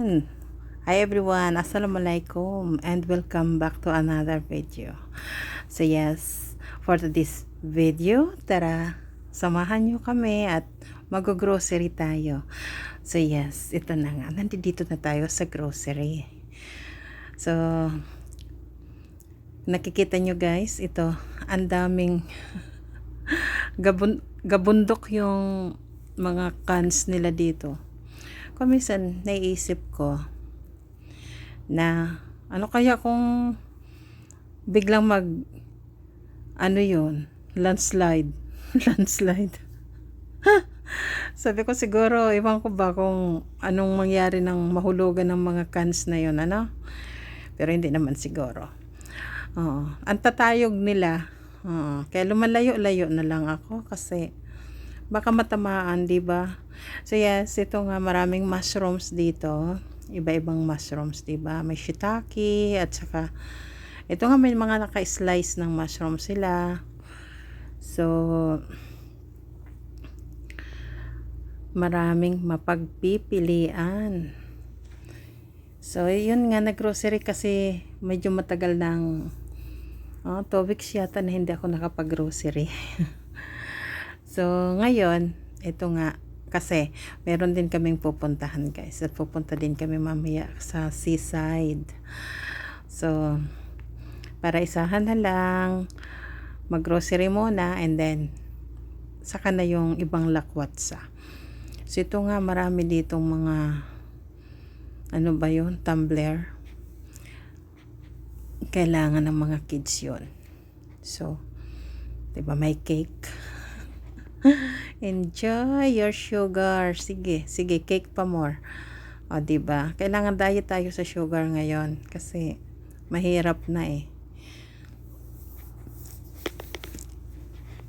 Hi everyone, Assalamualaikum and welcome back to another video. So yes, for this video, tara, samahan nyo kami at mag-grocery tayo. So yes, ito na nga, nandito na tayo sa grocery. So, nakikita nyo guys, ito, ang daming gabundok yung mga cans nila dito. Kuminsan, naiisip ko, na ano kaya kung biglang landslide landslide. Sabi ko siguro, iwan ko ba kung anong mangyari ng mahulugan ng mga cans na yon, ano, pero hindi naman siguro. Ang tatayog nila, kaya lumalayo-layo na lang ako kasi baka matamaan, di ba? So yes, ito nga, maraming mushrooms dito, iba-ibang mushrooms, diba? May shiitake at saka ito nga, may mga naka-slice ng mushroom sila. So maraming mapagpipilian. So yun nga, nag-grocery kasi medyo matagal ng 2 weeks yata na hindi ako nakapag-grocery. So ngayon, ito nga, kasi meron din kaming pupuntahan guys, at pupunta din kami mamaya sa seaside. So para isahan na lang, mag grocery muna and then saka na yung ibang lakwatsa. So ito nga, marami ditong mga tumbler, kailangan ng mga kids yon. So diba, may cake. Enjoy your sugar. Sige, cake pa more. O, diba? Kailangan diet tayo sa sugar ngayon kasi mahirap na eh.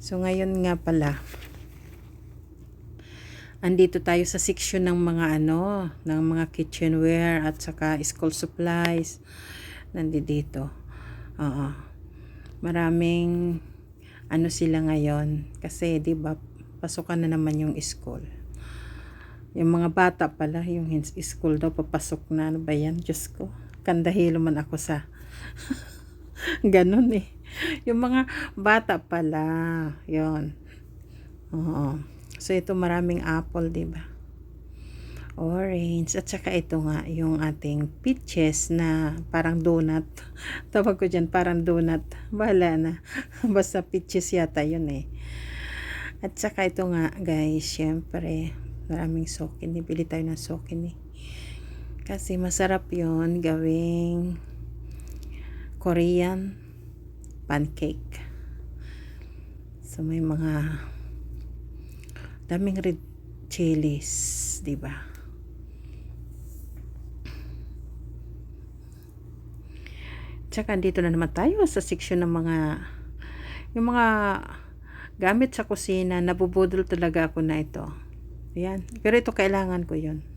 So, ngayon nga pala, andito tayo sa section ng mga ng mga kitchenware at saka school supplies. Nandito. Maraming sila ngayon kasi 'di ba, pasukan na naman yung school. Yung mga bata pala, yung school daw papasok na. Ano ba yan? Diyos ko, kandahilo man ako sa ganun eh. Yung mga bata pala, yon. So ito, maraming apple, 'di ba? Orange, at saka ito nga yung ating peaches na parang donut. Tawag ko dyan, parang donut, bahala na. Basta peaches yata yun eh. At saka ito nga guys, syempre maraming sokin, bili tayo ng sokin eh, kasi masarap yun gawing Korean pancake. So may mga daming red chilies, diba? Tsaka dito na naman tayo sa section ng yung mga gamit sa kusina. Nabubudol talaga ako na ito. Ayan. Pero ito, kailangan ko yun.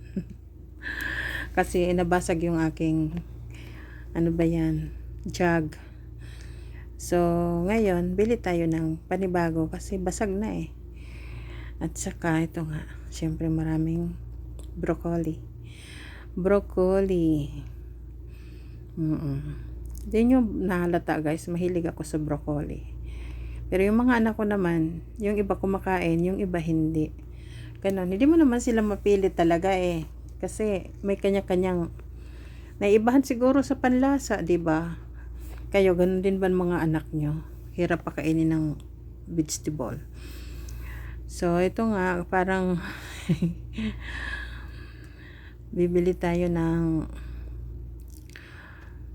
Kasi nabasag yung aking jug. So ngayon, bili tayo ng panibago kasi basag na eh. At saka ito nga, syempre maraming broccoli. Hindi nyo nahalata guys, mahilig ako sa broccoli. Pero yung mga anak ko naman, yung iba kumakain, yung iba hindi. Ganun, hindi mo naman sila mapilit talaga eh. Kasi may kanya-kanyang naibahan siguro sa panlasa, 'di ba? Kayo ganun din ba mga anak nyo? Hirap pa kainin ng vegetable. So ito nga, parang bibili tayo ng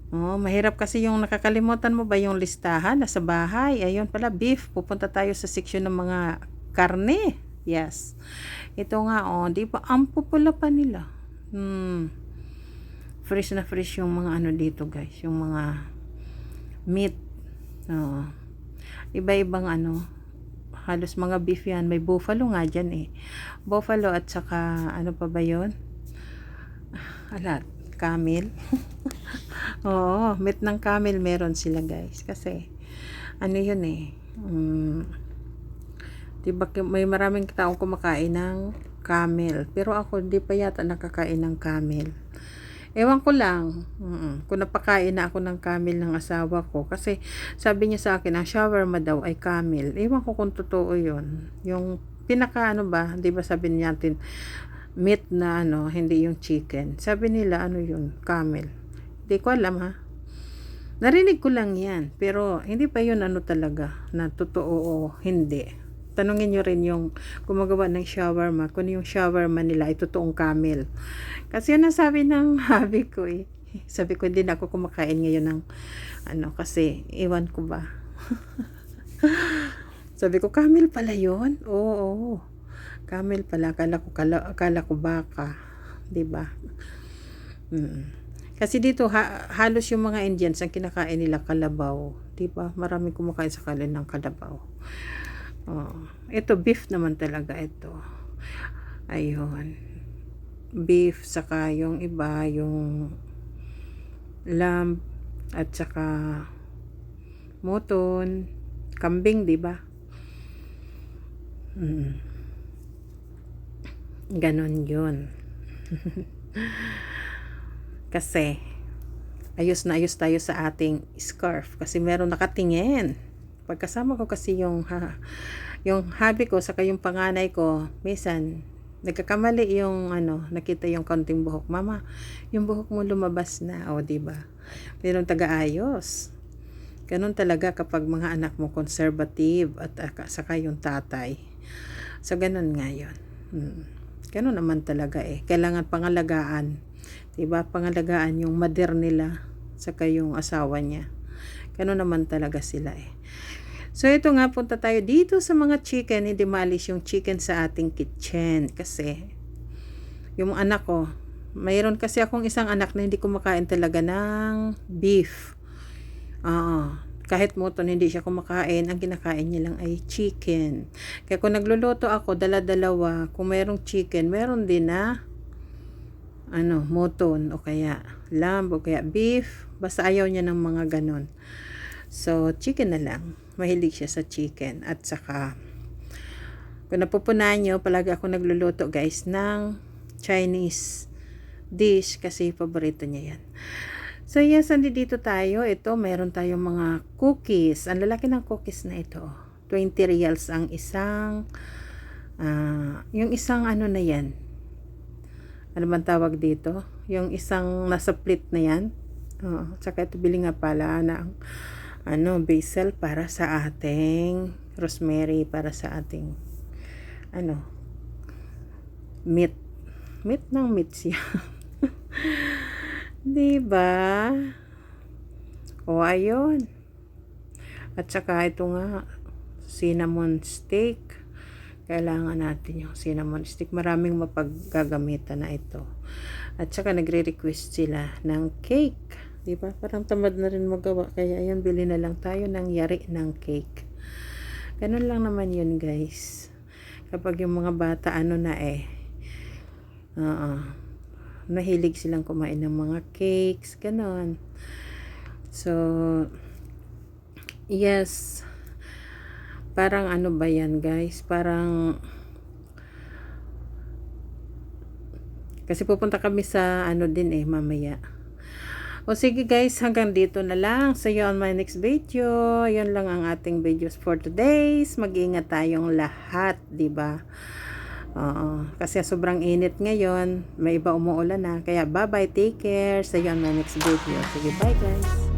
mahirap kasi yung nakakalimutan mo ba yung listahan nasa bahay. Ayun pala, beef. Pupunta tayo sa section ng mga karne. Yes. Ito nga, di ba, ampo pala pa nila. Fresh na fresh yung mga dito guys. Yung mga meat. Iba-ibang halos mga beef yan. May buffalo nga dyan eh. Buffalo at saka, pa ba yun? Camel. Meat ng camel meron sila guys. Kasi, yun eh. Diba, may maraming taong kumakain ng camel. Pero ako, di pa yata nakakain ng camel. Ewan ko lang, kung napakain na ako ng camel ng asawa ko. Kasi sabi niya sa akin, ang shawarma daw ay camel. Ewan ko kung totoo yun. Yung pinaka ano ba, di ba sabi natin, meat na ano, hindi yung chicken. Sabi nila, ano yun, camel. Hindi ko alam ha. Narinig ko lang yan, pero hindi pa yun ano talaga, na totoo o hindi. Tanungin nyo rin yung gumagawa ng shawarma, kung yung shawarma nila ay totoong camel. Kasi yun ang sabi ng hubby ko eh. Sabi ko, hindi na ako kumakain ngayon ng ano, kasi iwan ko ba. Sabi ko, camel pala yun? Oo, camel pala. Akala ko baka. Diba? Kasi dito halos yung mga Indians ang kinakain nila kalabaw, 'di ba? Marami kumakain sa kanila ng kalabaw. Ito beef naman talaga ito. Ayun. Beef saka yung iba yung lamb at saka mutton, kambing, 'di ba? Ganon 'yun. Kasi ayos na ayos tayo sa ating scarf kasi meron nakatingin. Pagkasama ko kasi yung hubby ko saka yung panganay ko, minsan nagkakamali yung ano, nakita yung kaunting buhok. Mama, yung buhok mo lumabas na. O, diba? Meron taga-ayos. Ganun talaga kapag mga anak mo conservative at saka yung tatay. So, ganun nga yun. Ganun naman talaga eh. Kailangan pangalagaan. Diba? Pangalagaan yung mother nila saka yung asawa niya. Ganun naman talaga sila eh. So, ito nga, punta tayo dito sa mga chicken. Hindi maalis yung chicken sa ating kitchen. Kasi, yung anak ko, mayroon kasi akong isang anak na hindi kumakain talaga ng beef. Kahit mutton, hindi siya kumakain. Ang kinakain niya lang ay chicken. Kaya kung nagluluto ako, dala-dalawa. Kung mayroong chicken, meron din na mutton o kaya lamb o kaya beef. Basta ayaw niya ng mga ganon. So, chicken na lang. Mahilig siya sa chicken. At saka, kung napupunan nyo, palagi ako nagluluto guys ng Chinese dish kasi paborito niya yan. So, yes, dito tayo. Ito, meron tayong mga cookies. Ang lalaki ng cookies na ito. 20 reals ang isang, yung isang ano na yan. Ano man tawag dito? Yung isang nasa plate na yan. Tsaka ito bili nga pala ng basil para sa ating rosemary, para sa ating meat siya. Diba? O, ayun. At saka ito nga, cinnamon stick. Kailangan natin yung cinnamon stick. Maraming mapaggagamitan na ito. At saka nagre-request sila ng cake. Diba? Parang tamad na rin magawa. Kaya ayan, bili na lang tayo ng yari ng cake. Ganun lang naman yun guys. Kapag yung mga bata nahilig silang kumain ng mga cakes. Ganun. So, yes. Parang ano ba yan guys? Parang kasi pupunta kami sa din mamaya. O sige guys, hanggang dito na lang. See you on my next video. Yun lang ang ating videos for today. Mag-ingat tayong lahat, diba? Kasi sobrang init ngayon. May iba umuulan na. Kaya bye-bye, take care. See you on my next video. Sige, bye guys.